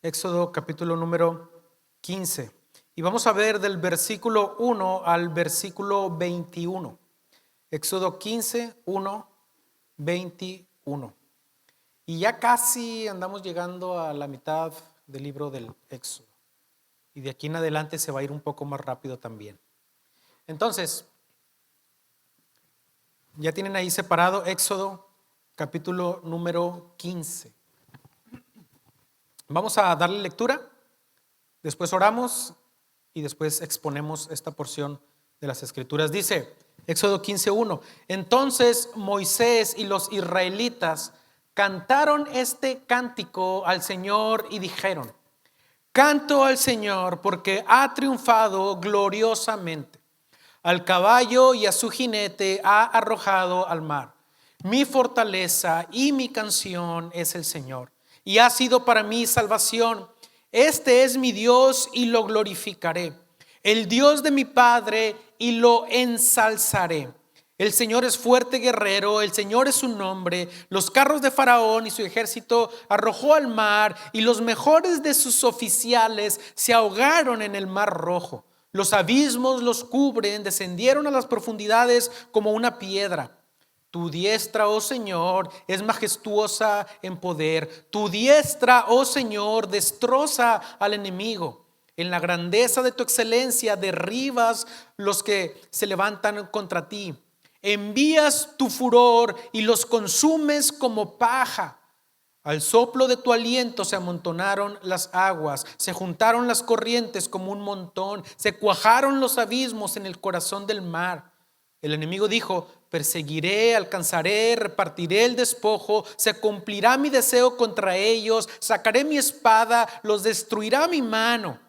Éxodo capítulo número 15. Y vamos a ver del versículo 1 al versículo 21. Éxodo 15, 1, 21. Y ya casi andamos llegando a la mitad del libro del Éxodo. Y de aquí en adelante se va a ir un poco más rápido también. Entonces, ya tienen ahí separado Éxodo capítulo número 15. Vamos a darle lectura, después oramos y después exponemos esta porción de las Escrituras. Dice Éxodo 15:1: Entonces Moisés y los israelitas cantaron este cántico al Señor y dijeron: Canto al Señor porque ha triunfado gloriosamente. Al caballo y a su jinete ha arrojado al mar. Mi fortaleza y mi canción es el Señor, y ha sido para mí salvación. Este es mi Dios y lo glorificaré, el Dios de mi Padre, y lo ensalzaré. El Señor es fuerte guerrero, el Señor es su nombre. Los carros de Faraón y su ejército arrojó al mar, y los mejores de sus oficiales se ahogaron en el mar rojo. Los abismos los cubren, descendieron a las profundidades como una piedra. Tu diestra, oh Señor, es majestuosa en poder. Tu diestra, oh Señor, destroza al enemigo. En la grandeza de tu excelencia derribas los que se levantan contra ti. Envías tu furor y los consumes como paja. Al soplo de tu aliento se amontonaron las aguas, se juntaron las corrientes como un montón, se cuajaron los abismos en el corazón del mar. El enemigo dijo: perseguiré, alcanzaré, repartiré el despojo, se cumplirá mi deseo contra ellos, sacaré mi espada, los destruirá mi mano.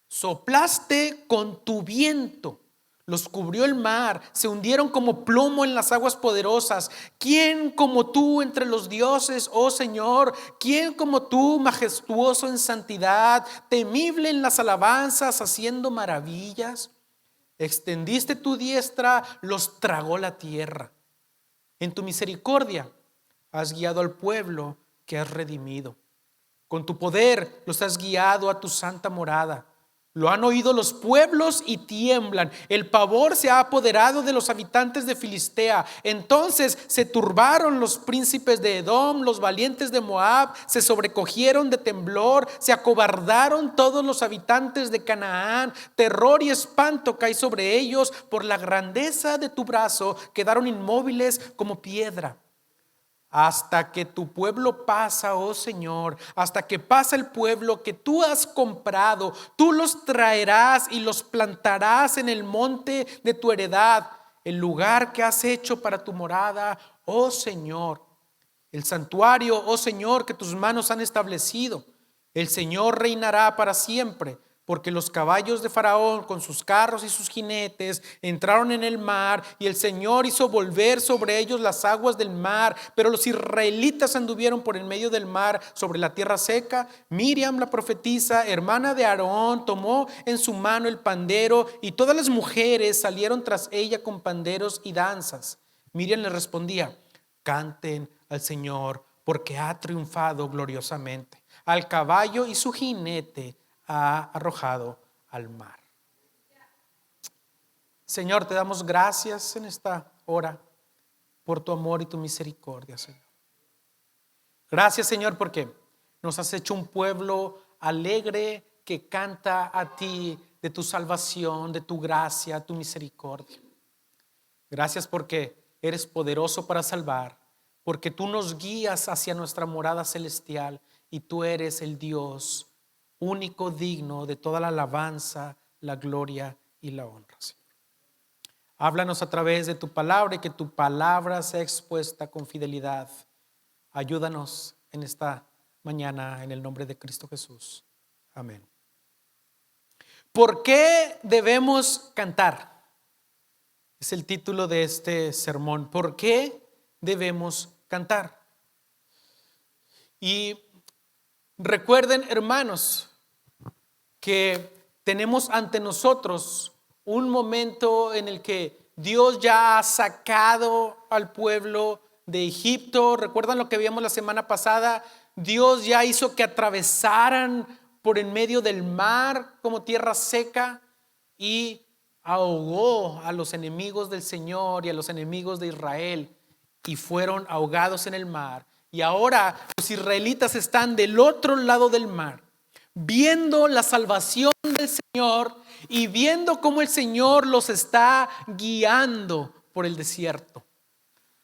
Soplaste con tu viento, los cubrió el mar, se hundieron como plomo en las aguas poderosas. ¿Quién como tú entre los dioses, oh Señor? ¿Quién como tú, majestuoso en santidad, temible en las alabanzas, haciendo maravillas? Extendiste tu diestra, los tragó la tierra. En tu misericordia has guiado al pueblo que has redimido. Con tu poder los has guiado a tu santa morada. Lo han oído los pueblos y tiemblan. El pavor se ha apoderado de los habitantes de Filistea. Entonces se turbaron los príncipes de Edom, los valientes de Moab, se sobrecogieron de temblor, se acobardaron todos los habitantes de Canaán. Terror y espanto cae sobre ellos. Por la grandeza de tu brazo quedaron inmóviles como piedra. Hasta que tu pueblo pasa, oh Señor, hasta que pasa el pueblo que tú has comprado, tú los traerás y los plantarás en el monte de tu heredad, el lugar que has hecho para tu morada, oh Señor. El santuario, oh Señor, que tus manos han establecido. El Señor reinará para siempre, porque los caballos de Faraón con sus carros y sus jinetes entraron en el mar, y el Señor hizo volver sobre ellos las aguas del mar. Pero los israelitas anduvieron por en medio del mar sobre la tierra seca. Miriam, la profetisa, hermana de Aarón, tomó en su mano el pandero, y todas las mujeres salieron tras ella con panderos y danzas. Miriam le respondía: canten al Señor, porque ha triunfado gloriosamente. Al caballo y su jinete ha arrojado al mar. Señor, te damos gracias en esta hora por tu amor y tu misericordia, Señor. Gracias, Señor, porque nos has hecho un pueblo alegre que canta a ti de tu salvación, de tu gracia, tu misericordia. Gracias porque eres poderoso para salvar, porque tú nos guías hacia nuestra morada celestial, y tú eres el Dios único, digno de toda la alabanza, la gloria y la honra, Señor. Háblanos a través de tu palabra, y que tu palabra sea expuesta con fidelidad. Ayúdanos en esta mañana, en el nombre de Cristo Jesús. Amén. ¿Por qué debemos cantar? Es el título de este sermón. ¿Por qué debemos cantar? Y recuerden, hermanos, que tenemos ante nosotros un momento en el que Dios ya ha sacado al pueblo de Egipto. ¿Recuerdan lo que vimos la semana pasada? Dios ya hizo que atravesaran por en medio del mar como tierra seca y ahogó a los enemigos del Señor y a los enemigos de Israel y fueron ahogados en el mar. Y ahora los israelitas están del otro lado del mar, viendo la salvación del Señor y viendo cómo el Señor los está guiando por el desierto.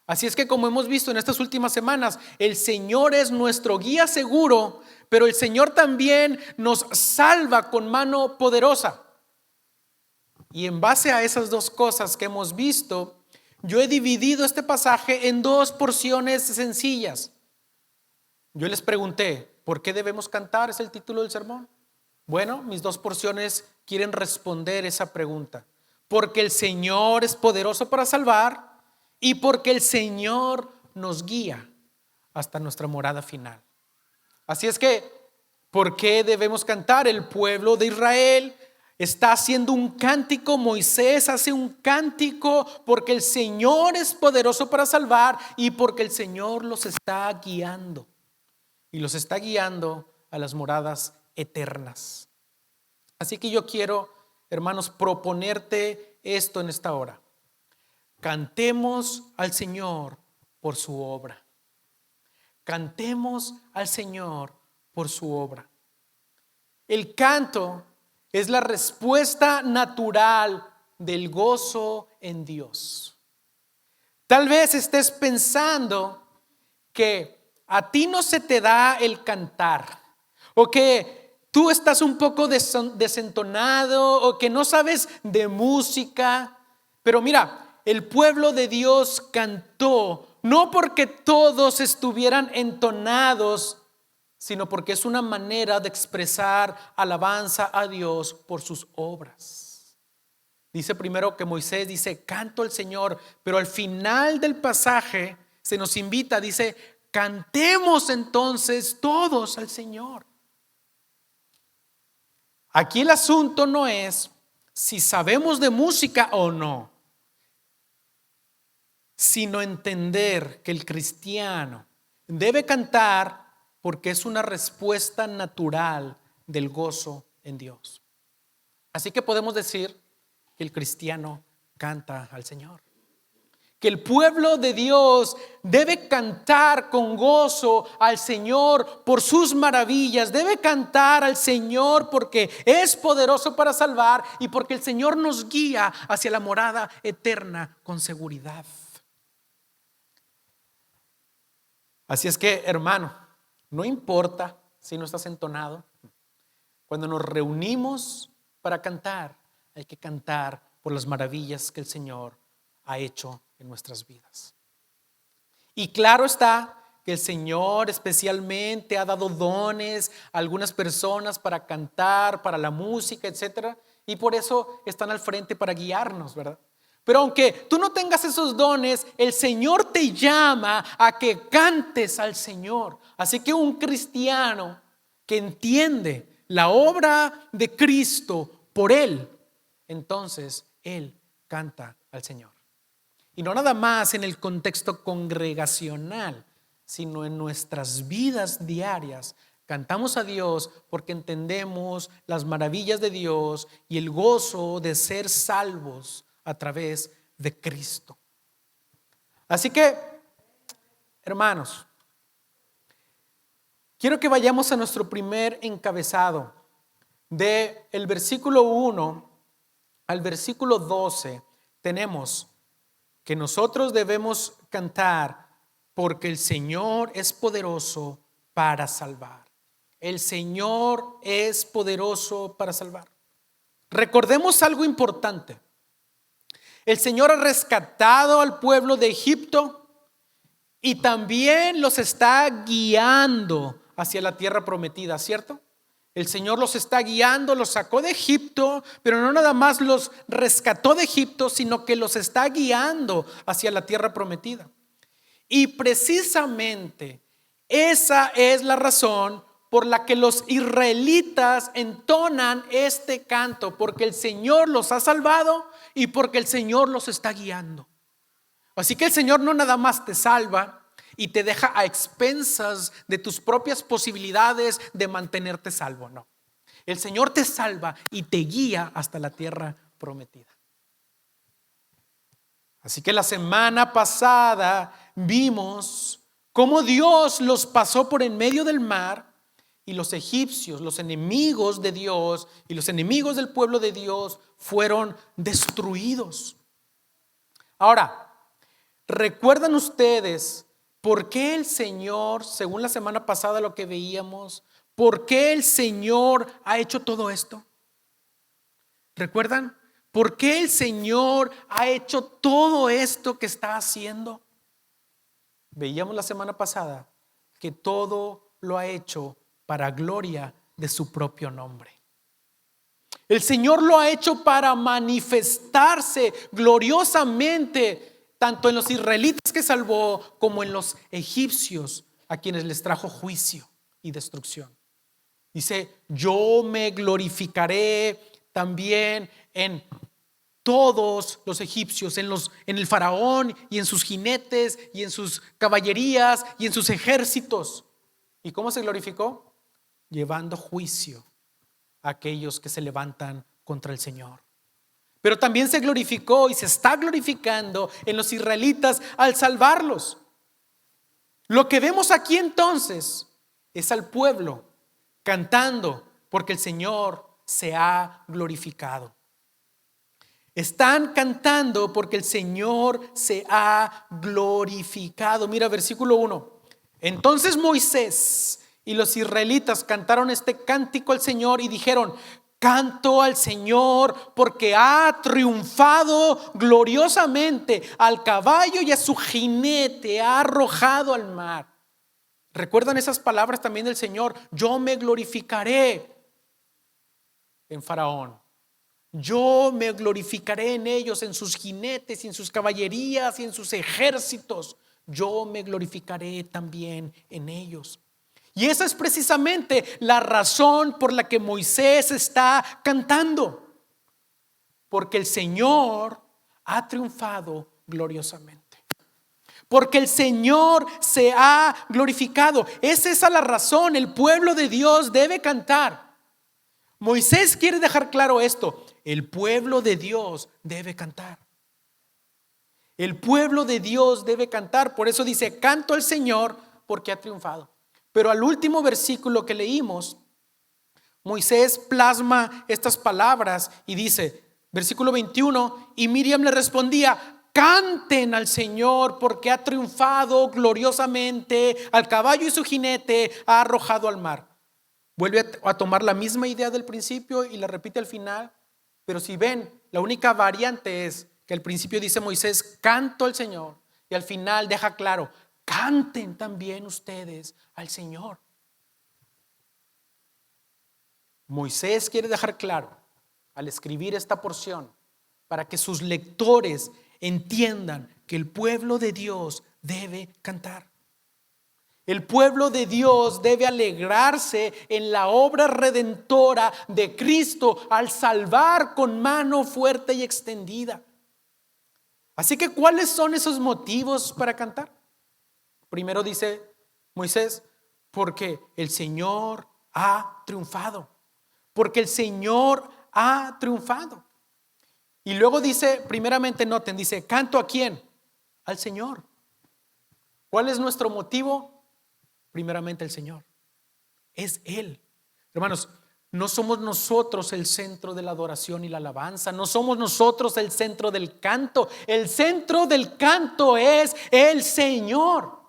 Así es que, como hemos visto en estas últimas semanas, el Señor es nuestro guía seguro, pero el Señor también nos salva con mano poderosa. Y en base a esas dos cosas que hemos visto, yo he dividido este pasaje en dos porciones sencillas. Yo les pregunté, ¿por qué debemos cantar? Es el título del sermón. Bueno, mis dos porciones quieren responder esa pregunta. Porque el Señor es poderoso para salvar y porque el Señor nos guía hasta nuestra morada final. Así es que, ¿por qué debemos cantar? El pueblo de Israel está haciendo un cántico, Moisés hace un cántico porque el Señor es poderoso para salvar y porque el Señor los está guiando. Y los está guiando a las moradas eternas. Así que yo quiero, hermanos, proponerte esto en esta hora. Cantemos al Señor por su obra. Cantemos al Señor por su obra. El canto es la respuesta natural del gozo en Dios. Tal vez estés pensando que a ti no se te da el cantar, o que tú estás un poco desentonado, o que no sabes de música. Pero mira, el pueblo de Dios cantó no porque todos estuvieran entonados, sino porque es una manera de expresar alabanza a Dios por sus obras. Dice primero que Moisés dice, canto al Señor, pero al final del pasaje se nos invita, dice, cantemos entonces todos al Señor. Aquí el asunto no es si sabemos de música o no, sino entender que el cristiano debe cantar porque es una respuesta natural del gozo en Dios. Así que podemos decir que el cristiano canta al Señor. Que el pueblo de Dios debe cantar con gozo al Señor por sus maravillas. Debe cantar al Señor porque es poderoso para salvar y porque el Señor nos guía hacia la morada eterna con seguridad. Así es que, hermano, no importa si no estás entonado. Cuando nos reunimos para cantar, hay que cantar por las maravillas que el Señor ha hecho en nuestras vidas. Y claro está que el Señor especialmente ha dado dones a algunas personas para cantar, para la música, etcétera, y por eso están al frente para guiarnos, ¿verdad? Pero aunque tú no tengas esos dones, el Señor te llama a que cantes al Señor. Así que un cristiano que entiende la obra de Cristo por Él, entonces Él canta al Señor. Y no nada más en el contexto congregacional, sino en nuestras vidas diarias. Cantamos a Dios porque entendemos las maravillas de Dios y el gozo de ser salvos a través de Cristo. Así que, hermanos, quiero que vayamos a nuestro primer encabezado. De el versículo 1 al versículo 12 tenemos que nosotros debemos cantar porque el Señor es poderoso para salvar. El Señor es poderoso para salvar. Recordemos algo importante. El Señor ha rescatado al pueblo de Egipto y también los está guiando hacia la tierra prometida, ¿cierto? El Señor los está guiando, los sacó de Egipto, pero no nada más los rescató de Egipto, sino que los está guiando hacia la tierra prometida. Y precisamente esa es la razón por la que los israelitas entonan este canto, porque el Señor los ha salvado y porque el Señor los está guiando. Así que el Señor no nada más te salva y te deja a expensas de tus propias posibilidades de mantenerte salvo. No. El Señor te salva y te guía hasta la tierra prometida. Así que la semana pasada vimos cómo Dios los pasó por en medio del mar y los egipcios, los enemigos de Dios y los enemigos del pueblo de Dios fueron destruidos. Ahora, ¿recuerdan ustedes por qué el Señor, según la semana pasada lo que veíamos, por qué el Señor ha hecho todo esto? ¿Recuerdan? ¿Por qué el Señor ha hecho todo esto que está haciendo? Veíamos la semana pasada que todo lo ha hecho para gloria de su propio nombre. El Señor lo ha hecho para manifestarse gloriosamente, tanto en los israelitas que salvó como en los egipcios a quienes les trajo juicio y destrucción. Dice, yo me glorificaré también en todos los egipcios, en el faraón y en sus jinetes y en sus caballerías y en sus ejércitos. ¿Y cómo se glorificó? Llevando juicio a aquellos que se levantan contra el Señor. Pero también se glorificó y se está glorificando en los israelitas al salvarlos. Lo que vemos aquí entonces es al pueblo cantando porque el Señor se ha glorificado. Están cantando porque el Señor se ha glorificado. Mira, versículo 1. Entonces Moisés y los israelitas cantaron este cántico al Señor y dijeron: canto al Señor porque ha triunfado gloriosamente, al caballo y a su jinete ha arrojado al mar. ¿Recuerdan esas palabras también del Señor? Yo me glorificaré en Faraón. Yo me glorificaré en ellos, en sus jinetes, y en sus caballerías y en sus ejércitos. Yo me glorificaré también en ellos. Y esa es precisamente la razón por la que Moisés está cantando. Porque el Señor ha triunfado gloriosamente. Porque el Señor se ha glorificado. Es esa la razón. El pueblo de Dios debe cantar. Moisés quiere dejar claro esto. El pueblo de Dios debe cantar. El pueblo de Dios debe cantar. Por eso dice: canto al Señor porque ha triunfado. Pero al último versículo que leímos, Moisés plasma estas palabras y dice, versículo 21, y Miriam le respondía: canten al Señor porque ha triunfado gloriosamente, al caballo y su jinete ha arrojado al mar. Vuelve a tomar la misma idea del principio y la repite al final. Pero si ven, la única variante es que al principio dice Moisés: canto al Señor, y al final deja claro: canten también ustedes al Señor. Moisés quiere dejar claro al escribir esta porción para que sus lectores entiendan que el pueblo de Dios debe cantar. El pueblo de Dios debe alegrarse en la obra redentora de Cristo al salvar con mano fuerte y extendida. Así que, ¿cuáles son esos motivos para cantar? Primero dice Moisés: porque el Señor ha triunfado. Porque el Señor ha triunfado. Y luego dice, primeramente noten, dice: ¿canto a quién? Al Señor. ¿Cuál es nuestro motivo? Primeramente el Señor. Es Él. Hermanos, no somos nosotros el centro de la adoración y la alabanza. No somos nosotros el centro del canto. El centro del canto es el Señor.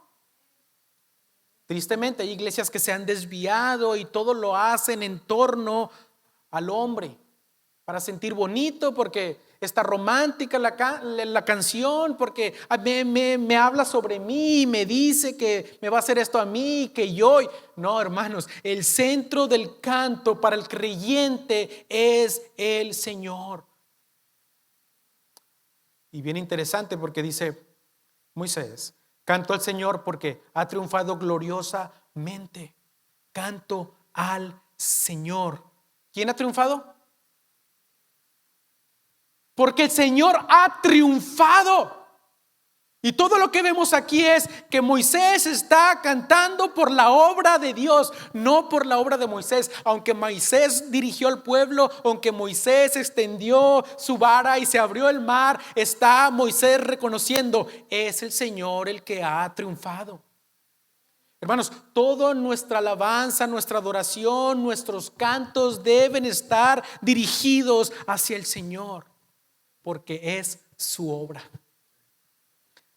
Tristemente hay iglesias que se han desviado y todo lo hacen en torno al hombre para sentir bonito, porque está romántica la canción, porque me habla sobre mí, me dice que me va a hacer esto a mí, que yo. No, hermanos, el centro del canto para el creyente es el Señor. Y bien interesante porque dice Moisés: canto al Señor porque ha triunfado gloriosamente. Canto al Señor. ¿Quién ha triunfado? Porque el Señor ha triunfado. Y todo lo que vemos aquí es que Moisés está cantando por la obra de Dios, no por la obra de Moisés. Aunque Moisés dirigió al pueblo, aunque Moisés extendió su vara y se abrió el mar, está Moisés reconociendo, es el Señor el que ha triunfado. Hermanos, toda nuestra alabanza, nuestra adoración, nuestros cantos deben estar dirigidos hacia el Señor, porque es su obra.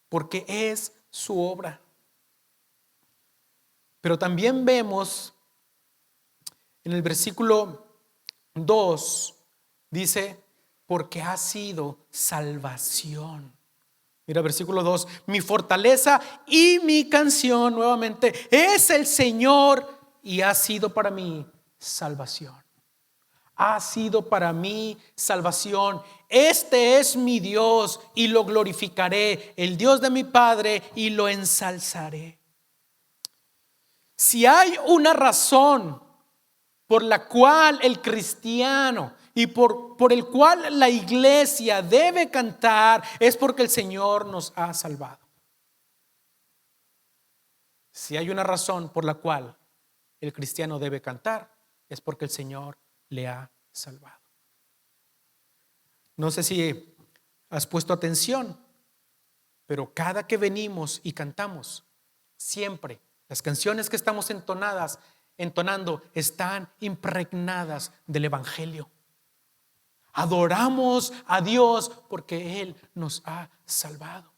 Porque es su obra. Pero también vemos en el versículo 2, dice, porque ha sido salvación. Mira, versículo 2, mi fortaleza y mi canción, nuevamente, es el Señor y ha sido para mí salvación. Ha sido para mí salvación. Este es mi Dios y lo glorificaré, el Dios de mi Padre, y lo ensalzaré. Si hay una razón por la cual el cristiano y por el cual la iglesia debe cantar, es porque el Señor nos ha salvado. Si hay una razón por la cual el cristiano debe cantar, es porque el Señor le ha salvado. No sé si has puesto atención, pero cada que venimos y cantamos, siempre las canciones que estamos entonando están impregnadas del Evangelio. Adoramos a Dios porque Él nos ha salvado.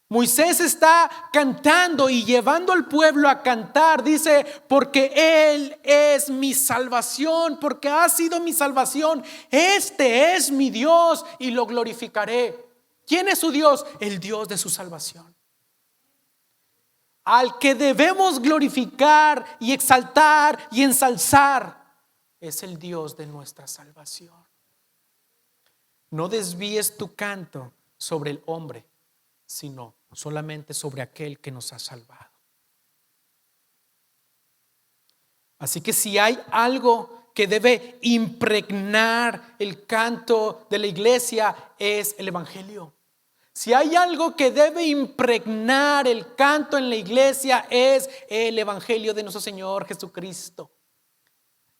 Moisés está cantando y llevando al pueblo a cantar. Dice, porque Él es mi salvación, porque ha sido mi salvación. Este es mi Dios y lo glorificaré. ¿Quién es su Dios? El Dios de su salvación. Al que debemos glorificar y exaltar y ensalzar es el Dios de nuestra salvación. No desvíes tu canto sobre el hombre, sino solamente sobre aquel que nos ha salvado. Así que si hay algo que debe impregnar el canto de la iglesia, es el Evangelio. Si hay algo que debe impregnar el canto en la iglesia, es el Evangelio de nuestro Señor Jesucristo.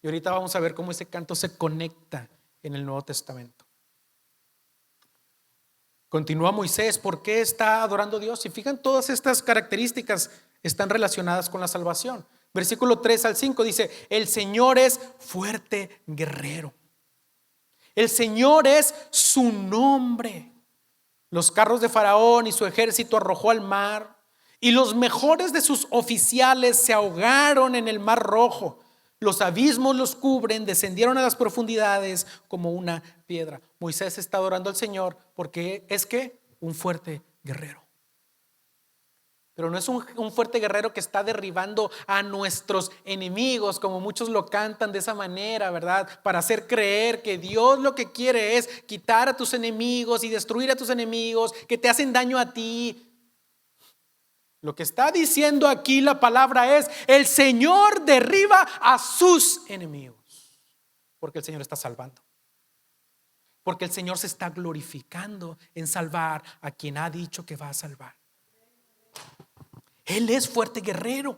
Y ahorita vamos a ver cómo ese canto se conecta en el Nuevo Testamento. Continúa Moisés, ¿por qué está adorando a Dios? Y fijan, todas estas características están relacionadas con la salvación. Versículo 3 al 5 dice, el Señor es fuerte guerrero. El Señor es su nombre. Los carros de Faraón y su ejército arrojó al mar, y los mejores de sus oficiales se ahogaron en el mar rojo. Los abismos los cubren, descendieron a las profundidades como una piedra. Moisés está adorando al Señor porque es que un fuerte guerrero. Pero no es un fuerte guerrero que está derribando a nuestros enemigos, como muchos lo cantan de esa manera, ¿verdad? Para hacer creer que Dios lo que quiere es quitar a tus enemigos y destruir a tus enemigos que te hacen daño a ti. Lo que está diciendo aquí la palabra es, el Señor derriba a sus enemigos, porque el Señor está salvando. Porque el Señor se está glorificando en salvar a quien ha dicho que va a salvar. Él es fuerte guerrero.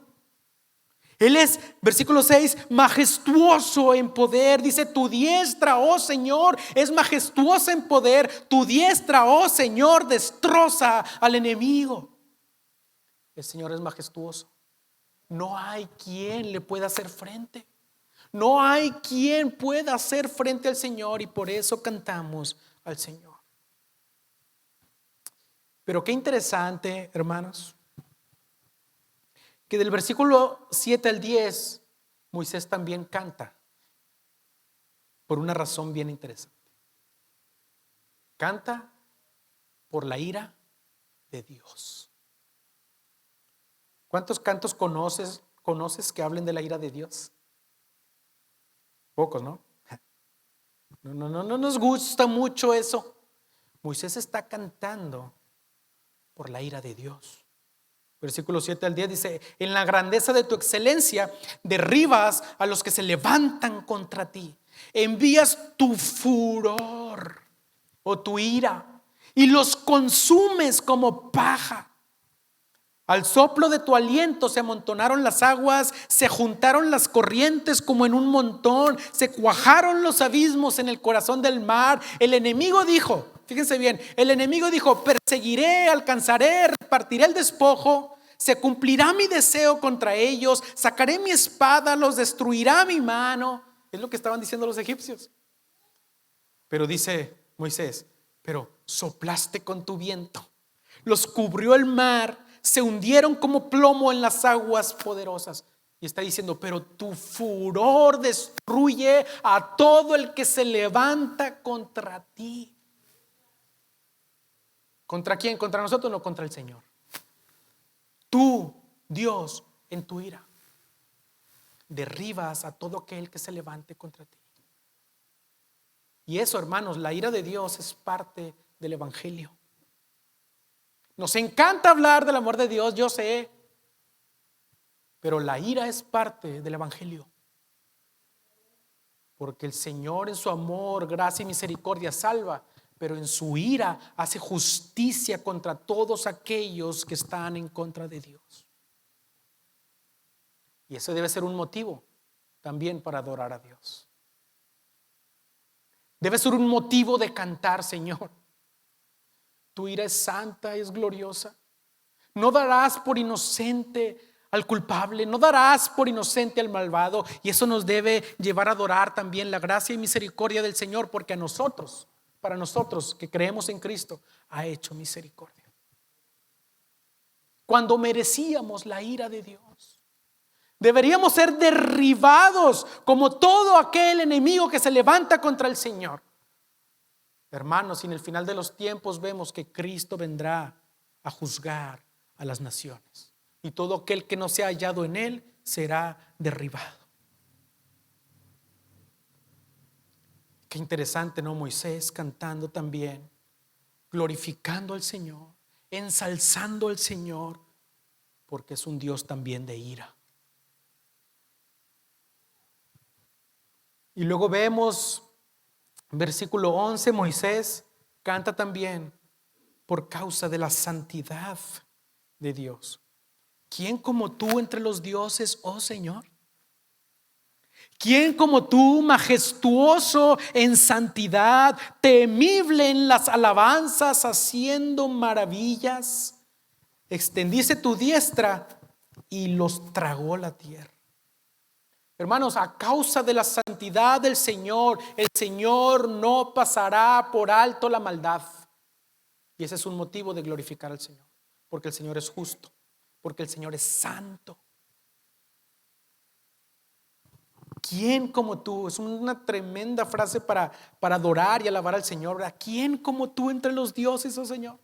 Él es, versículo 6, majestuoso en poder. Dice, tu diestra, oh Señor, es majestuosa en poder. Tu diestra, oh Señor, destroza al enemigo. El Señor es majestuoso. No hay quien le pueda hacer frente. No hay quien pueda hacer frente al Señor, y por eso cantamos al Señor. Pero qué interesante, hermanos, que del versículo 7 al 10 Moisés también canta por una razón bien interesante. Canta por la ira de Dios. ¿Cuántos cantos conoces que hablen de la ira de Dios? Pocos, ¿no? No nos gusta mucho eso. Moisés está cantando por la ira de Dios. Versículo 7 al 10 dice, en la grandeza de tu excelencia derribas a los que se levantan contra ti. Envías tu furor o tu ira y los consumes como paja. Al soplo de tu aliento se amontonaron las aguas, se juntaron las corrientes como en un montón, se cuajaron los abismos en el corazón del mar. El enemigo dijo, fíjense bien, el enemigo dijo: perseguiré, alcanzaré, repartiré el despojo, se cumplirá mi deseo contra ellos, sacaré mi espada, los destruirá mi mano. Es lo que estaban diciendo los egipcios. Pero dice Moisés: pero soplaste con tu viento, los cubrió el mar, se hundieron como plomo en las aguas poderosas. Y está diciendo: pero tu furor destruye a todo el que se levanta contra ti. ¿Contra quién? ¿Contra nosotros? No, contra el Señor. Tú, Dios, en tu ira derribas a todo aquel que se levante contra ti. Y eso, hermanos, la ira de Dios es parte del evangelio. Nos encanta hablar del amor de Dios, yo sé, pero la ira es parte del evangelio. Porque el Señor en su amor, gracia y misericordia salva, pero en su ira hace justicia contra todos aquellos que están en contra de Dios. Y eso debe ser un motivo también para adorar a Dios. Debe ser un motivo de cantar: Señor, tu ira es santa, es gloriosa. No darás por inocente al culpable, no darás por inocente al malvado. Y eso nos debe llevar a adorar también la gracia y misericordia del Señor, porque a nosotros, para nosotros que creemos en Cristo, ha hecho misericordia. Cuando merecíamos la ira de Dios, deberíamos ser derribados como todo aquel enemigo que se levanta contra el Señor. Hermanos, y en el final de los tiempos vemos que Cristo vendrá a juzgar a las naciones, y todo aquel que no sea hallado en él será derribado. Qué interesante, ¿no? Moisés cantando también, glorificando al Señor, ensalzando al Señor, porque es un Dios también de ira. Y luego vemos versículo 11, Moisés canta también por causa de la santidad de Dios. ¿Quién como tú entre los dioses, oh Señor? ¿Quién como tú, majestuoso en santidad, temible en las alabanzas, haciendo maravillas? Extendiste tu diestra y los tragó la tierra. Hermanos, a causa de la santidad del Señor, el Señor no pasará por alto la maldad. Y ese es un motivo de glorificar al Señor, porque el Señor es justo, porque el Señor es santo. ¿Quién como tú? Es una tremenda frase para adorar y alabar al Señor, ¿verdad? ¿Quién como tú entre los dioses, oh Señor?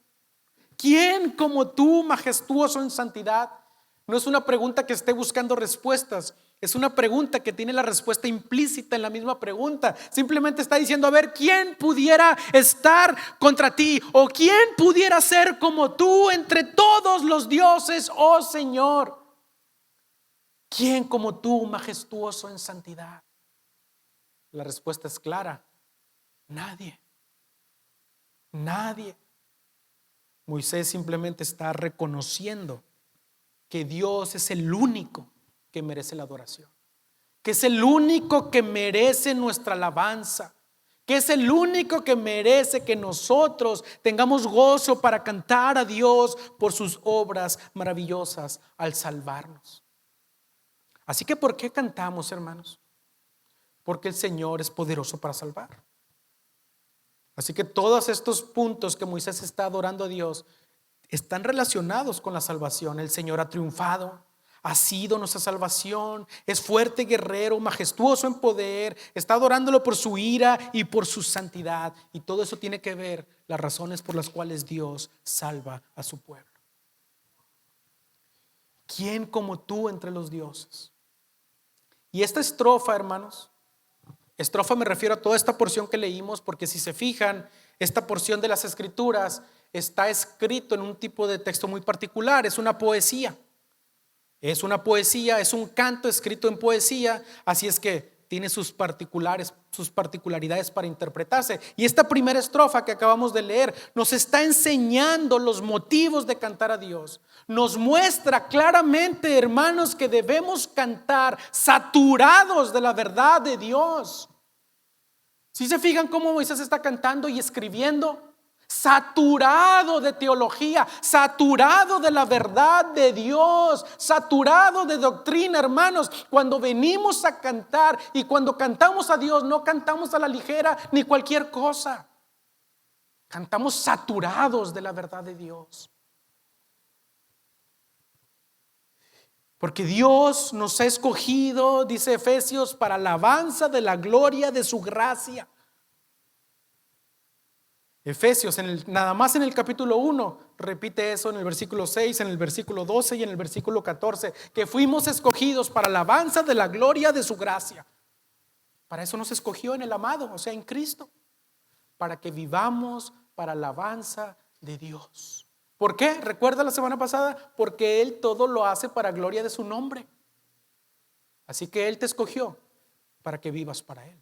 ¿Quién como tú, majestuoso en santidad? No es una pregunta que esté buscando respuestas, es una pregunta que tiene la respuesta implícita en la misma pregunta. Simplemente está diciendo: a ver, ¿quién pudiera estar contra ti? ¿O quién pudiera ser como tú entre todos los dioses, oh Señor? ¿Quién como tú, majestuoso en santidad? La respuesta es clara: nadie. Nadie. Moisés simplemente está reconociendo que Dios es el único que merece la adoración, que es el único que merece nuestra alabanza, que es el único que merece que nosotros tengamos gozo para cantar a Dios por sus obras maravillosas al salvarnos. Así que, ¿por qué cantamos, hermanos? Porque el Señor es poderoso para salvar. Así que todos estos puntos que Moisés está adorando a Dios están relacionados con la salvación. El Señor ha triunfado, ha sido nuestra salvación, es fuerte, guerrero, majestuoso en poder, está adorándolo por su ira y por su santidad. Y todo eso tiene que ver las razones por las cuales Dios salva a su pueblo. ¿Quién como tú entre los dioses? Y esta estrofa, hermanos, estrofa me refiero a toda esta porción que leímos, porque si se fijan, esta porción de las Escrituras está escrito en un tipo de texto muy particular. Es una poesía. Es una poesía, es un canto escrito en poesía. Así es que tiene sus particularidades para interpretarse. Y esta primera estrofa que acabamos de leer nos está enseñando los motivos de cantar a Dios. Nos muestra claramente, hermanos, que debemos cantar saturados de la verdad de Dios. ¿Sí se fijan cómo Moisés está cantando y escribiendo? Saturado de teología, saturado de la verdad de Dios, saturado de doctrina, hermanos. Cuando venimos a cantar y cuando cantamos a Dios, no cantamos a la ligera ni cualquier cosa. Cantamos saturados de la verdad de Dios. Porque Dios nos ha escogido, dice Efesios, para alabanza de la gloria de su gracia. Efesios, nada más en el capítulo 1, repite eso en el versículo 6, en el versículo 12 y en el versículo 14, que fuimos escogidos para alabanza de la gloria de su gracia. Para eso nos escogió en el amado, o sea, en Cristo, para que vivamos para alabanza de Dios. ¿Por qué? ¿Recuerda la semana pasada? Porque Él todo lo hace para gloria de su nombre. Así que Él te escogió para que vivas para Él.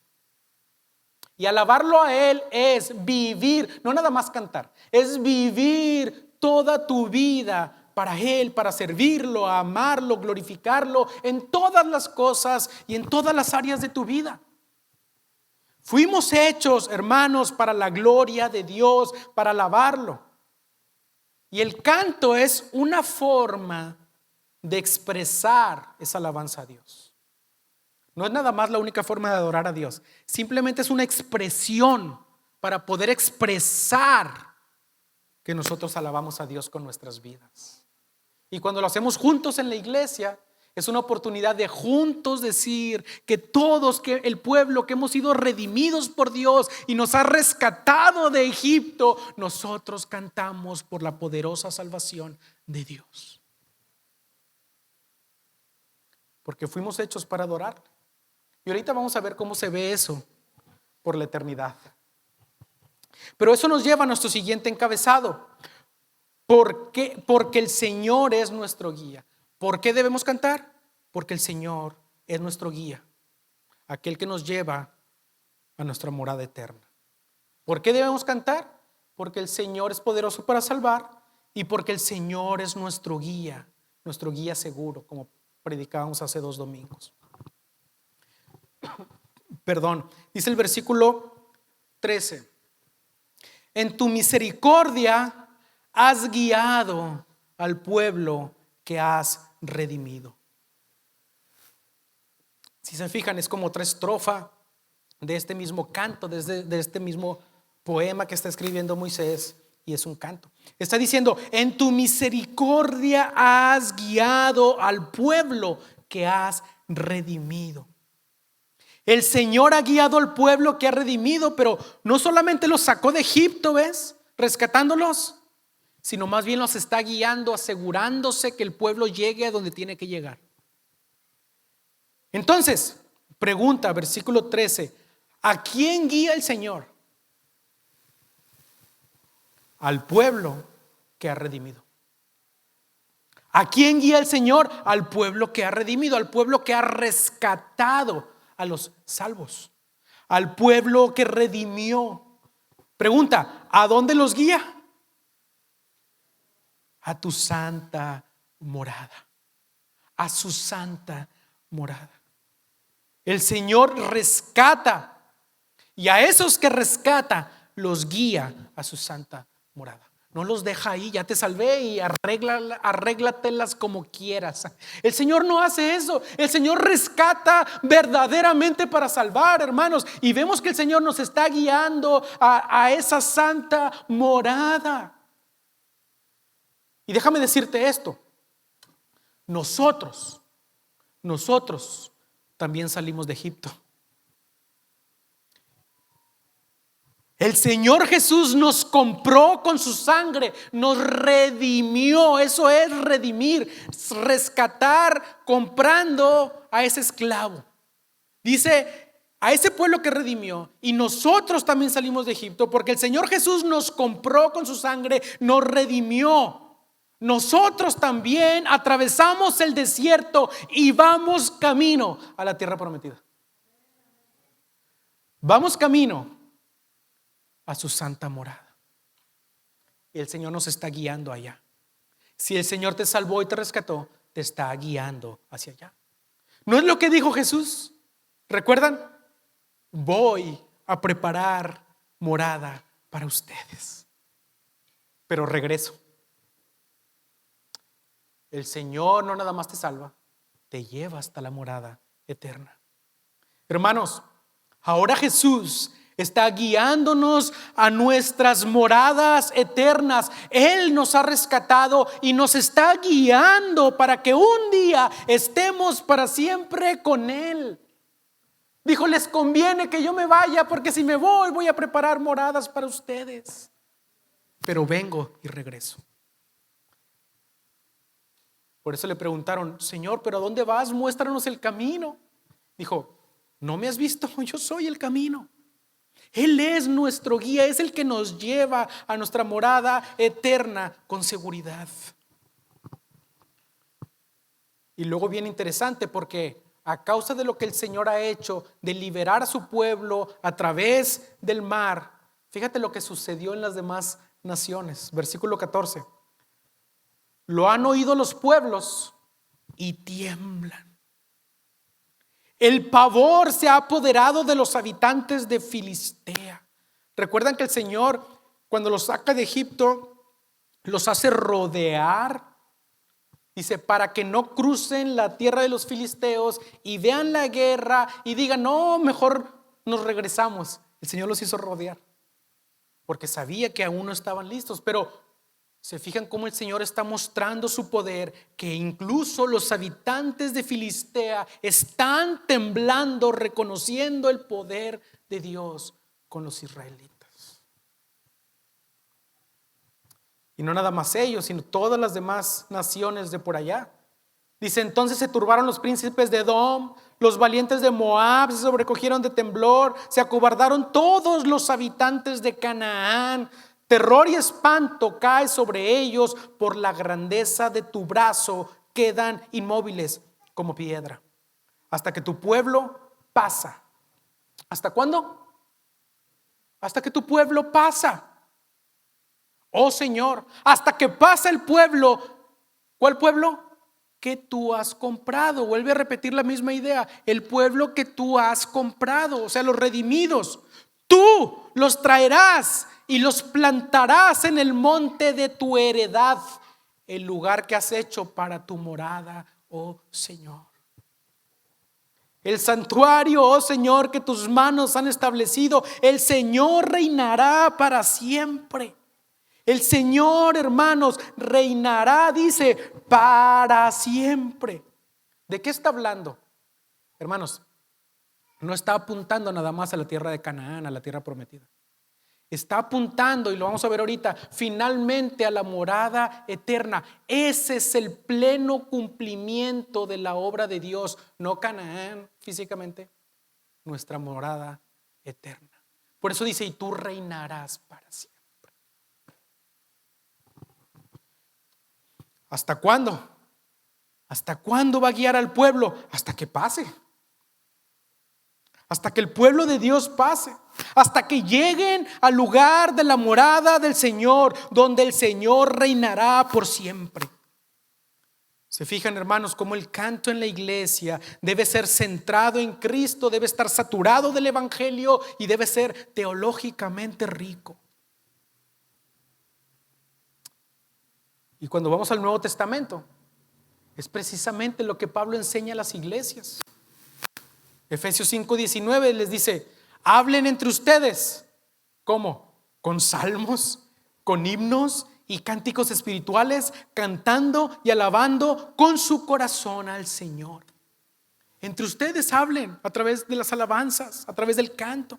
Y alabarlo a Él es vivir, no nada más cantar, es vivir toda tu vida para Él, para servirlo, amarlo, glorificarlo en todas las cosas y en todas las áreas de tu vida. Fuimos hechos, hermanos, para la gloria de Dios, para alabarlo. Y el canto es una forma de expresar esa alabanza a Dios. No es nada más la única forma de adorar a Dios. Simplemente es una expresión para poder expresar que nosotros alabamos a Dios con nuestras vidas. Y cuando lo hacemos juntos en la iglesia, es una oportunidad de juntos decir que todos, que el pueblo que hemos sido redimidos por Dios y nos ha rescatado de Egipto, nosotros cantamos por la poderosa salvación de Dios. Porque fuimos hechos para adorar. Y ahorita vamos a ver cómo se ve eso por la eternidad. Pero eso nos lleva a nuestro siguiente encabezado. ¿Por qué? Porque el Señor es nuestro guía. ¿Por qué debemos cantar? Porque el Señor es nuestro guía, aquel que nos lleva a nuestra morada eterna. ¿Por qué debemos cantar? Porque el Señor es poderoso para salvar y porque el Señor es nuestro guía seguro, como predicábamos hace 2 domingos. Dice el versículo 13: en tu misericordia has guiado al pueblo que has redimido. Si se fijan, es como otra estrofa de este mismo canto, de este mismo poema que está escribiendo Moisés, y es un canto. Está diciendo: en tu misericordia has guiado al pueblo que has redimido. El Señor ha guiado al pueblo que ha redimido, pero no solamente los sacó de Egipto, ¿ves? Rescatándolos, sino más bien los está guiando, asegurándose que el pueblo llegue a donde tiene que llegar. Entonces, pregunta, versículo 13: ¿a quién guía el Señor? Al pueblo que ha redimido. ¿A quién guía el Señor? Al pueblo que ha redimido, al pueblo que ha rescatado a los salvos, al pueblo que redimió. Pregunta: ¿a dónde los guía? A tu santa morada, a su santa morada. El Señor rescata, y a esos que rescata los guía a su santa morada. No los deja ahí, ya te salvé y arréglatelas como quieras. El Señor no hace eso. El Señor rescata verdaderamente para salvar, hermanos. Y vemos que el Señor nos está guiando a esa santa morada. Y déjame decirte esto: nosotros también salimos de Egipto. El Señor Jesús nos compró con su sangre, nos redimió. Eso es redimir, rescatar, comprando a ese esclavo. Dice: a ese pueblo que redimió. Y nosotros también salimos de Egipto, porque el Señor Jesús nos compró con su sangre, nos redimió. Nosotros también atravesamos el desierto y vamos camino a la tierra prometida. Vamos camino a su santa morada. Y el Señor nos está guiando allá. Si el Señor te salvó y te rescató, te está guiando hacia allá. ¿No es lo que dijo Jesús? ¿Recuerdan? Voy a preparar morada para ustedes, pero regreso. El Señor no nada más te salva, te lleva hasta la morada eterna. Hermanos, ahora Jesús está guiándonos a nuestras moradas eternas. Él nos ha rescatado y nos está guiando para que un día estemos para siempre con Él. Dijo, les conviene que yo me vaya, porque si me voy a preparar moradas para ustedes. Pero vengo y regreso. Por eso le preguntaron, Señor, ¿pero a dónde vas? Muéstranos el camino. Dijo, ¿no me has visto? Yo soy el camino. Él es nuestro guía, es el que nos lleva a nuestra morada eterna con seguridad. Y luego bien interesante, porque a causa de lo que el Señor ha hecho, de liberar a su pueblo a través del mar, fíjate lo que sucedió en las demás naciones. Versículo 14. Lo han oído los pueblos y tiemblan. El pavor se ha apoderado de los habitantes de Filistea. Recuerdan que el Señor, cuando los saca de Egipto, los hace rodear. Dice, para que no crucen la tierra de los filisteos y vean la guerra y digan, no, mejor nos regresamos. El Señor los hizo rodear, porque sabía que aún no estaban listos. Pero se fijan cómo el Señor está mostrando su poder, que incluso los habitantes de Filistea están temblando, reconociendo el poder de Dios con los israelitas. Y no nada más ellos, sino todas las demás naciones de por allá. Dice, entonces se turbaron los príncipes de Edom, los valientes de Moab se sobrecogieron de temblor, se acobardaron todos los habitantes de Canaán. Terror y espanto cae sobre ellos, por la grandeza de tu brazo quedan inmóviles como piedra. Hasta que tu pueblo pasa. ¿Hasta cuándo? Hasta que tu pueblo pasa. Oh Señor, hasta que pasa el pueblo. ¿Cuál pueblo? Que tú has comprado. Vuelve a repetir la misma idea. El pueblo que tú has comprado, o sea, los redimidos. Tú los traerás y los plantarás en el monte de tu heredad, el lugar que has hecho para tu morada, oh Señor. El santuario, oh Señor, que tus manos han establecido, el Señor reinará para siempre. El Señor, hermanos, reinará, dice, para siempre. ¿De qué está hablando? Hermanos, no está apuntando nada más a la tierra de Canaán, a la tierra prometida. Está apuntando, y lo vamos a ver ahorita, finalmente a la morada eterna. Ese es el pleno cumplimiento de la obra de Dios. No Canaán físicamente, nuestra morada eterna. Por eso dice, y tú reinarás para siempre. ¿Hasta cuándo? ¿Hasta cuándo va a guiar al pueblo? Hasta que pase. Hasta que el pueblo de Dios pase. Hasta que lleguen al lugar de la morada del Señor, donde el Señor reinará por siempre. Se fijan, hermanos, cómo el canto en la iglesia debe ser centrado en Cristo, debe estar saturado del Evangelio y debe ser teológicamente rico. Y cuando vamos al Nuevo Testamento, es precisamente lo que Pablo enseña a las iglesias. Efesios 5:19 les dice, hablen entre ustedes. ¿Cómo? Con salmos, con himnos y cánticos espirituales, cantando y alabando con su corazón al Señor. Entre ustedes hablen a través de las alabanzas, a través del canto.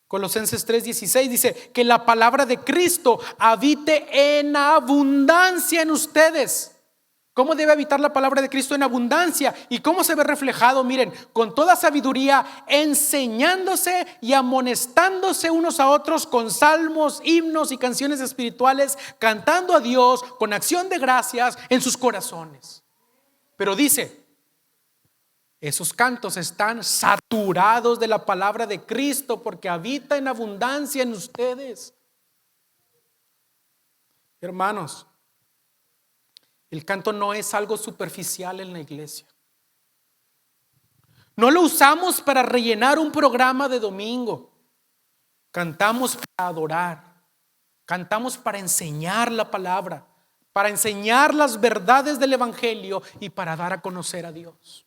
Colosenses 3:16 dice que la palabra de Cristo habite en abundancia en ustedes. ¿Cómo debe habitar la palabra de Cristo en abundancia? ¿Y cómo se ve reflejado? Miren, con toda sabiduría, enseñándose y amonestándose unos a otros con salmos, himnos y canciones espirituales, cantando a Dios con acción de gracias en sus corazones. Pero dice, Esos cantos están saturados de la palabra de Cristo porque habita en abundancia en ustedes. Hermanos, el canto no es algo superficial en la iglesia. No lo usamos para rellenar un programa de domingo. Cantamos para adorar. Cantamos para enseñar la palabra, para enseñar las verdades del evangelio y para dar a conocer a Dios.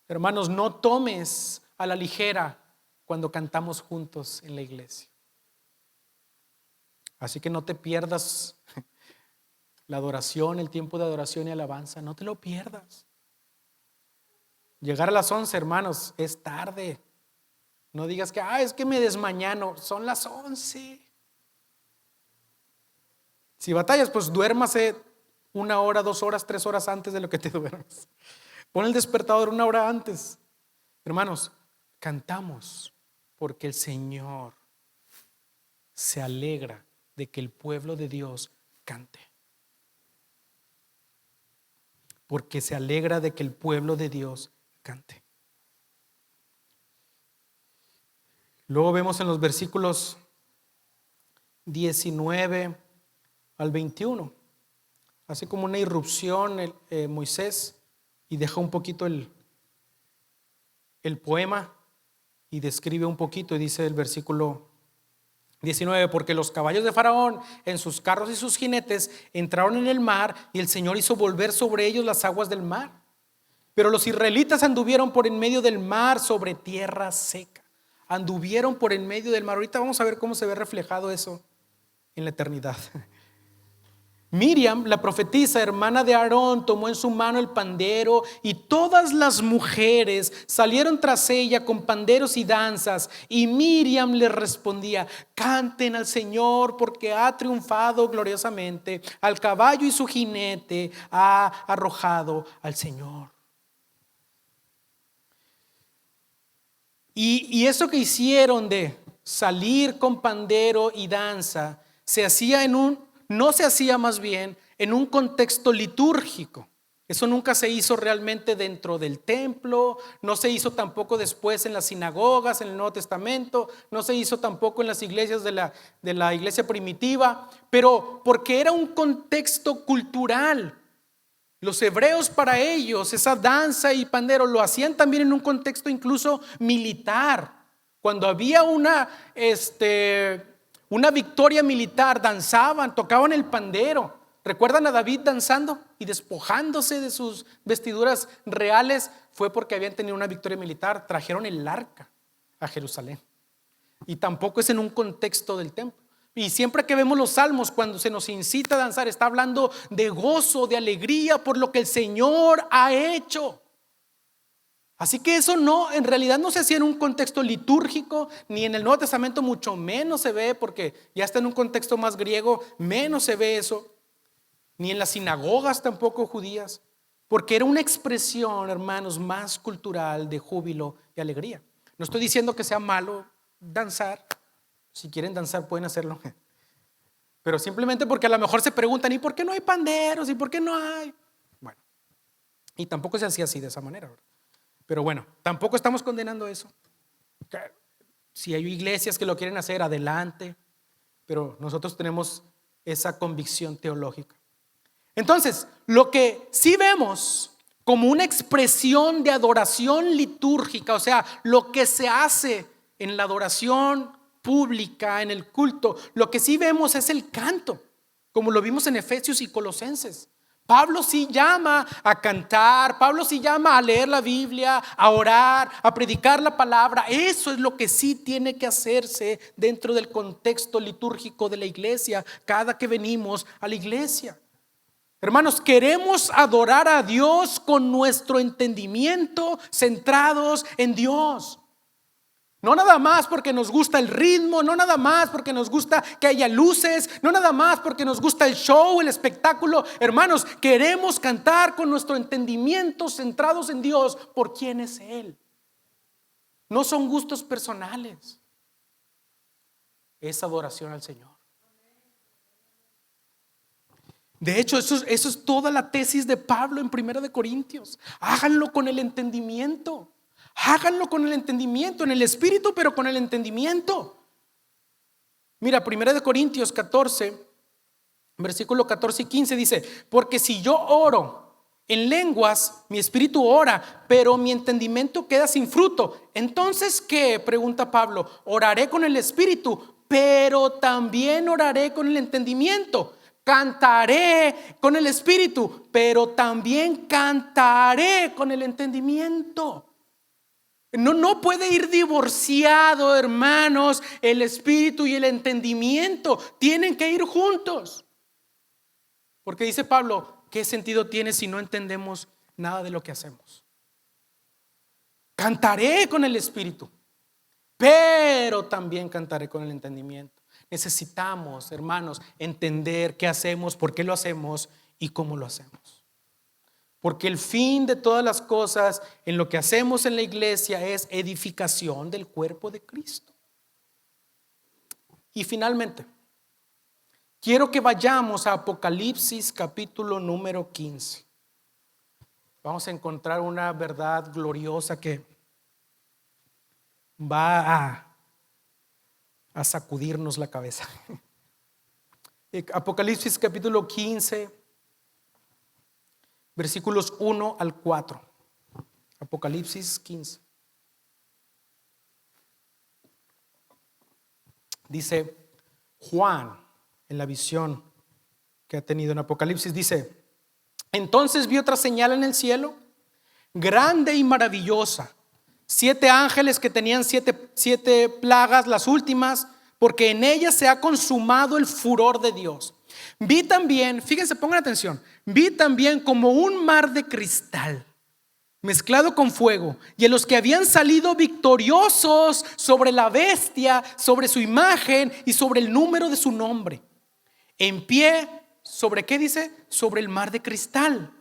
Hermanos, no tomes a la ligera cuando cantamos juntos en la iglesia. Así que no te pierdas la adoración, el tiempo de adoración y alabanza. No te lo pierdas. Llegar a las 11, hermanos, es tarde. No digas que es que me desmañano. Son las 11. Si batallas, pues duérmase 1 hora, 2 horas, 3 horas antes de lo que te duermas. Pon el despertador 1 hora antes. Hermanos, cantamos porque el Señor se alegra de que el pueblo de Dios cante. Porque se alegra de que el pueblo de Dios cante. Luego vemos en los versículos 19 al 21, hace como una irrupción Moisés y deja un poquito el poema y describe un poquito, y dice el versículo 19: porque los caballos de Faraón en sus carros y sus jinetes entraron en el mar, y el Señor hizo volver sobre ellos las aguas del mar. Pero los israelitas anduvieron por en medio del mar sobre tierra seca. Anduvieron por en medio del mar. Ahorita vamos a ver cómo se ve reflejado eso en la eternidad. Miriam, la profetisa, hermana de Aarón, tomó en su mano el pandero, y todas las mujeres salieron tras ella con panderos y danzas. Y Miriam les respondía: canten al Señor, porque ha triunfado gloriosamente. Al caballo y su jinete ha arrojado al Señor. Y eso que hicieron de salir con pandero y danza no se hacía más bien en un contexto litúrgico. Eso nunca se hizo realmente dentro del templo, no se hizo tampoco después en las sinagogas, en el Nuevo Testamento, no se hizo tampoco en las iglesias de la iglesia primitiva, pero porque era un contexto cultural. Los hebreos, para ellos, esa danza y pandero lo hacían también en un contexto incluso militar. Cuando había una victoria militar, danzaban, tocaban el pandero. ¿Recuerdan a David danzando y despojándose de sus vestiduras reales? Fue porque habían tenido una victoria militar. Trajeron el arca a Jerusalén. Y tampoco es en un contexto del templo. Y siempre que vemos los salmos, cuando se nos incita a danzar, está hablando de gozo, de alegría por lo que el Señor ha hecho. Así que eso en realidad no se hacía en un contexto litúrgico, ni en el Nuevo Testamento mucho menos se ve, porque ya está en un contexto más griego, menos se ve eso, ni en las sinagogas tampoco judías, porque era una expresión, hermanos, más cultural de júbilo y alegría. No estoy diciendo que sea malo danzar. Si quieren danzar pueden hacerlo, pero simplemente porque a lo mejor se preguntan: ¿y por qué no hay panderos? ¿Y por qué no hay? Bueno, y tampoco se hacía así, de esa manera, ¿verdad? Pero bueno, tampoco estamos condenando eso. Si hay iglesias que lo quieren hacer, adelante, pero nosotros tenemos esa convicción teológica. Entonces, lo que sí vemos como una expresión de adoración litúrgica, o sea, lo que se hace en la adoración pública, en el culto, lo que sí vemos es el canto, como lo vimos en Efesios y Colosenses. Pablo sí llama a cantar, Pablo sí llama a leer la Biblia, a orar, a predicar la palabra. Eso es lo que sí tiene que hacerse dentro del contexto litúrgico de la iglesia cada que venimos a la iglesia. Hermanos, queremos adorar a Dios con nuestro entendimiento centrados en Dios. No nada más porque nos gusta el ritmo, no nada más porque nos gusta que haya luces, no nada más porque nos gusta el show, el espectáculo. Hermanos, queremos cantar con nuestro entendimiento centrados en Dios por quién es Él. No son gustos personales, es adoración al Señor. De hecho, eso es toda la tesis de Pablo en Primera de Corintios. Háganlo con el entendimiento. Háganlo con el entendimiento, en el espíritu, pero con el entendimiento. Mira, Primera de Corintios 14, versículo 14 y 15 dice: porque si yo oro en lenguas, mi espíritu ora, pero mi entendimiento queda sin fruto. Entonces, ¿qué? Pregunta Pablo. Oraré con el espíritu, pero también oraré con el entendimiento. Cantaré con el espíritu, pero también cantaré con el entendimiento. No puede ir divorciado, hermanos. El espíritu y el entendimiento tienen que ir juntos. Porque dice Pablo, ¿qué sentido tiene si no entendemos nada de lo que hacemos? Cantaré con el espíritu, pero también cantaré con el entendimiento. Necesitamos, hermanos, entender qué hacemos, por qué lo hacemos y cómo lo hacemos. Porque el fin de todas las cosas en lo que hacemos en la iglesia es edificación del cuerpo de Cristo. Y finalmente, quiero que vayamos a Apocalipsis capítulo número 15. Vamos a encontrar una verdad gloriosa que va a sacudirnos la cabeza. Apocalipsis capítulo 15, versículos 1 al 4. Apocalipsis 15. Dice Juan, en la visión que ha tenido en Apocalipsis, dice: entonces vi otra señal en el cielo, grande y maravillosa, 7 ángeles que tenían siete plagas, las últimas, porque en ellas se ha consumado el furor de Dios. Vi también, fíjense, pongan atención, vi también como un mar de cristal mezclado con fuego, y en los que habían salido victoriosos sobre la bestia, sobre su imagen y sobre el número de su nombre, en pie, ¿sobre qué dice? Sobre el mar de cristal,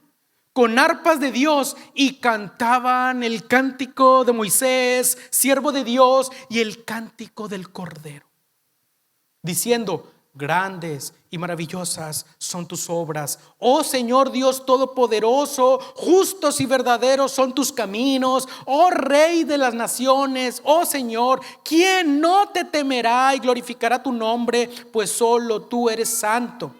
con arpas de Dios, y cantaban el cántico de Moisés, siervo de Dios, y el cántico del Cordero, diciendo: grandes y maravillosas son tus obras, oh Señor Dios todopoderoso. Justos y verdaderos son tus caminos, oh Rey de las naciones. Oh Señor, ¿quién no te temerá y glorificará tu nombre? Pues solo tú eres santo.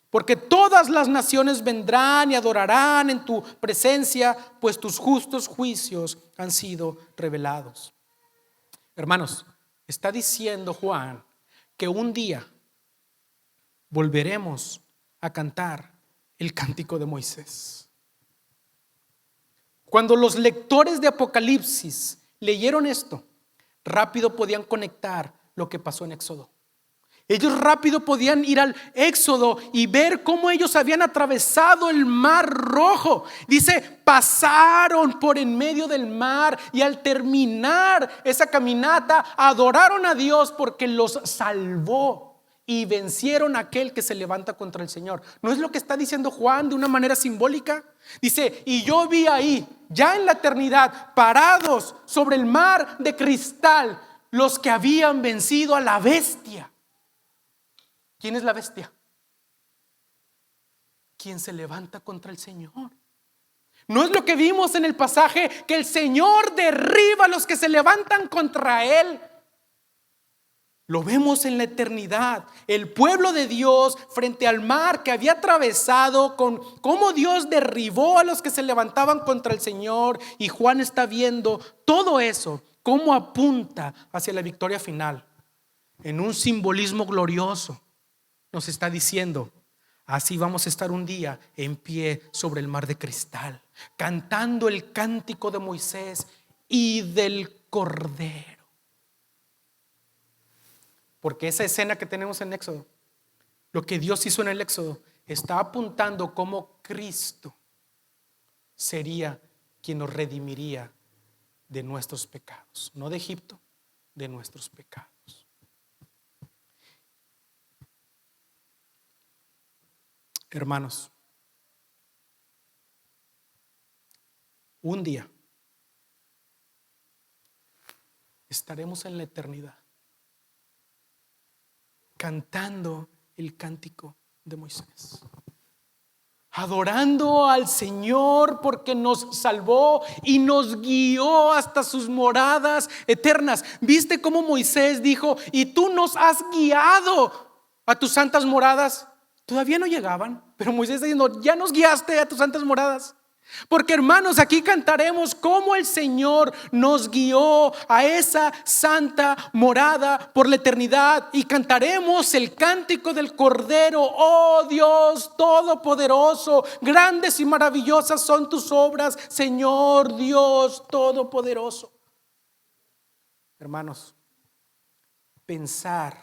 Porque todas las naciones vendrán y adorarán en tu presencia, pues tus justos juicios han sido revelados. Hermanos, está diciendo Juan que un día volveremos a cantar el cántico de Moisés. Cuando los lectores de Apocalipsis leyeron esto, rápido podían conectar lo que pasó en Éxodo. Ellos rápido podían ir al Éxodo y ver cómo ellos habían atravesado el mar rojo. Dice, pasaron por en medio del mar, y al terminar esa caminata adoraron a Dios porque los salvó y vencieron a aquel que se levanta contra el Señor. ¿No es lo que está diciendo Juan de una manera simbólica? Dice: y yo vi ahí, ya en la eternidad, parados sobre el mar de cristal, los que habían vencido a la bestia. ¿Quién es la bestia? Quien se levanta contra el Señor. ¿No es lo que vimos en el pasaje? Que el Señor derriba a los que se levantan contra Él. Lo vemos en la eternidad. El pueblo de Dios frente al mar que había atravesado, con cómo Dios derribó a los que se levantaban contra el Señor. Y Juan está viendo todo eso, cómo apunta hacia la victoria final. En un simbolismo glorioso nos está diciendo: así vamos a estar un día en pie sobre el mar de cristal, cantando el cántico de Moisés y del Cordero. Porque esa escena que tenemos en Éxodo, lo que Dios hizo en el Éxodo, está apuntando cómo Cristo sería quien nos redimiría de nuestros pecados. No de Egipto, de nuestros pecados. Hermanos, un día estaremos en la eternidad cantando el cántico de Moisés. adorando al Señor porque nos salvó y nos guió hasta sus moradas eternas. ¿Viste cómo Moisés dijo: y tú nos has guiado a tus santas moradas? Todavía no llegaban, pero Moisés está diciendo: ya nos guiaste a tus santas moradas. Porque, hermanos, aquí cantaremos cómo el Señor nos guió a esa santa morada por la eternidad, y cantaremos el cántico del Cordero. Oh Dios Todopoderoso, grandes y maravillosas son tus obras, Señor Dios Todopoderoso. Hermanos, pensar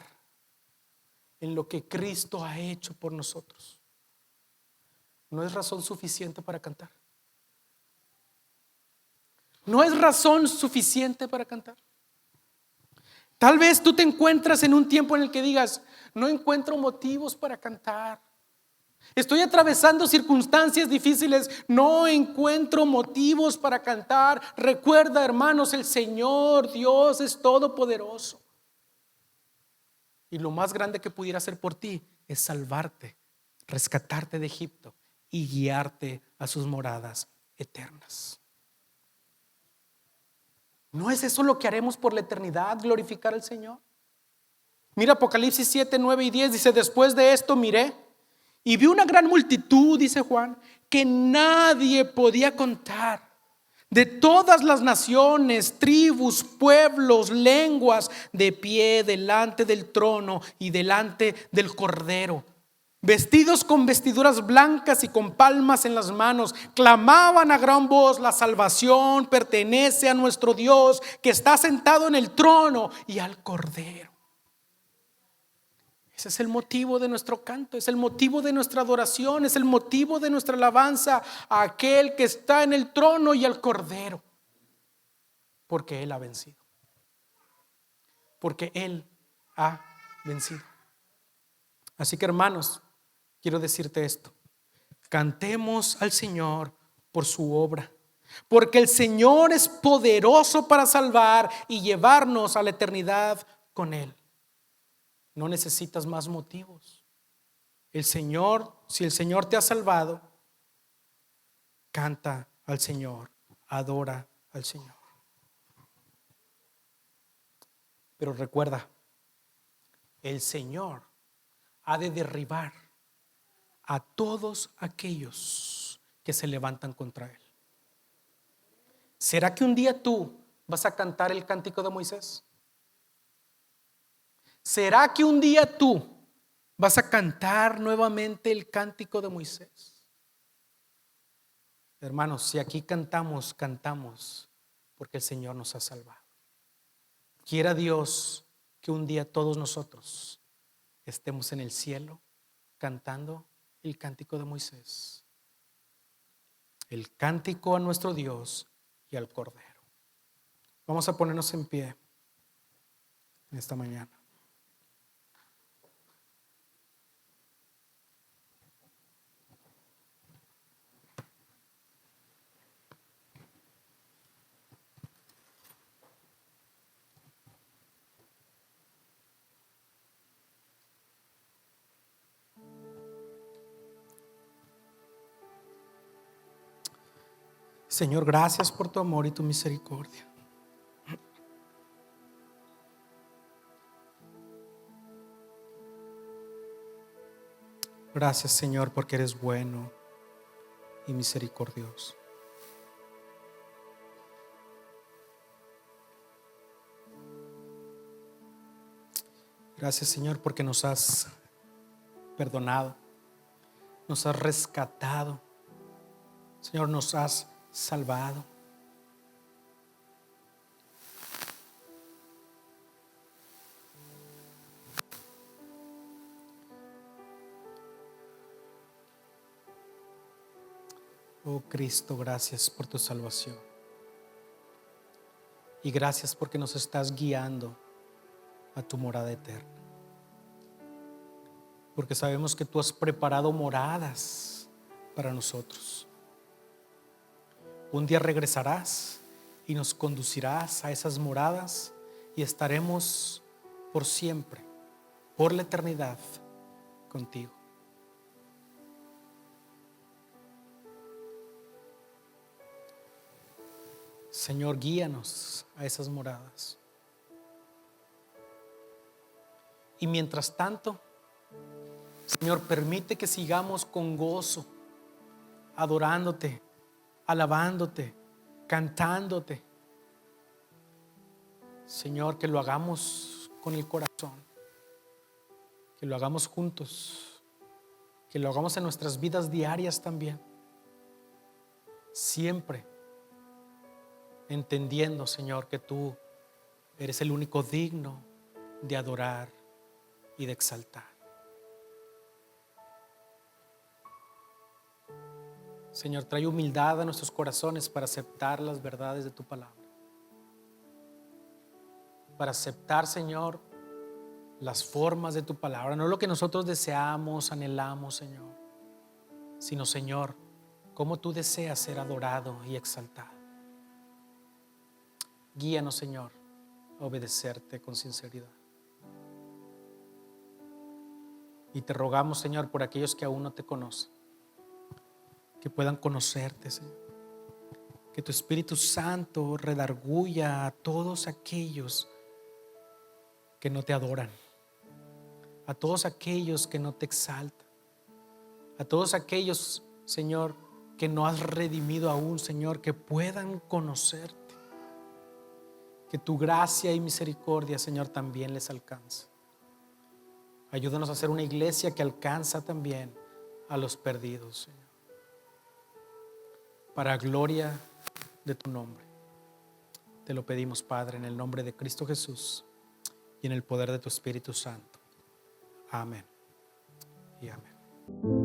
en lo que Cristo ha hecho por nosotros no es razón suficiente para cantar. No es razón suficiente para cantar. Tal vez tú te encuentras en un tiempo en el que digas: no encuentro motivos para cantar. Estoy atravesando circunstancias difíciles, no encuentro motivos para cantar. Recuerda, hermanos, el Señor Dios es todopoderoso. Y lo más grande que pudiera hacer por ti es salvarte, rescatarte de Egipto y guiarte a sus moradas eternas. ¿No es eso lo que haremos por la eternidad? Glorificar al Señor. Mira Apocalipsis 7, 9 y 10. Dice: después de esto miré y vi una gran multitud, dice Juan, que nadie podía contar, de todas las naciones, tribus, pueblos, lenguas, de pie delante del trono y delante del Cordero, vestidos con vestiduras blancas y con palmas en las manos. Clamaban a gran voz: la salvación pertenece a nuestro Dios, que está sentado en el trono, y al Cordero. Ese es el motivo de nuestro canto, es el motivo de nuestra adoración, es el motivo de nuestra alabanza a aquel que está en el trono y al Cordero, porque Él ha vencido. Porque Él ha vencido. Así que, hermanos, quiero decirte esto: cantemos al Señor por su obra, porque el Señor es poderoso para salvar y llevarnos a la eternidad con Él. No necesitas más motivos. El Señor, si el Señor te ha salvado, canta al Señor, adora al Señor. Pero recuerda, el Señor ha de derribar a todos aquellos que se levantan contra Él. ¿Será que un día tú vas a cantar el cántico de Moisés? ¿Será que un día tú vas a cantar nuevamente el cántico de Moisés? Hermanos, si aquí cantamos, cantamos porque el Señor nos ha salvado. Quiera Dios que un día todos nosotros estemos en el cielo cantando el cántico de Moisés, el cántico a nuestro Dios y al Cordero. Vamos a ponernos en pie en esta mañana. Señor, gracias por tu amor y tu misericordia. Gracias, Señor, porque eres bueno y misericordioso. Gracias, Señor, porque nos has perdonado, nos has rescatado, Señor, nos has salvado. Oh Cristo, gracias por tu salvación. Y gracias porque nos estás guiando a tu morada eterna. Porque sabemos que tú has preparado moradas para nosotros. Un día regresarás y nos conducirás a esas moradas y estaremos por siempre, por la eternidad, contigo. Señor, guíanos a esas moradas. Y mientras tanto, Señor, permite que sigamos con gozo, adorándote, alabándote, cantándote. Señor, que lo hagamos con el corazón, que lo hagamos juntos, que lo hagamos en nuestras vidas diarias también. Siempre entendiendo, Señor, que tú eres el único digno de adorar y de exaltar. Señor, trae humildad a nuestros corazones para aceptar las verdades de tu palabra. Para aceptar, Señor, las formas de tu palabra, no lo que nosotros deseamos, anhelamos, Señor, sino, Señor, cómo tú deseas ser adorado y exaltado. Guíanos, Señor, a obedecerte con sinceridad. Y te rogamos, Señor, por aquellos que aún no te conocen, que puedan conocerte, Señor. Que tu Espíritu Santo redarguya a todos aquellos que no te adoran, a todos aquellos que no te exaltan, a todos aquellos, Señor, que no has redimido aún, Señor, que puedan conocerte. Que tu gracia y misericordia, Señor, también les alcance. Ayúdanos a ser una iglesia que alcanza también a los perdidos, Señor, para gloria de tu nombre. Te lo pedimos, Padre, en el nombre de Cristo Jesús y en el poder de tu Espíritu Santo. Amén y amén.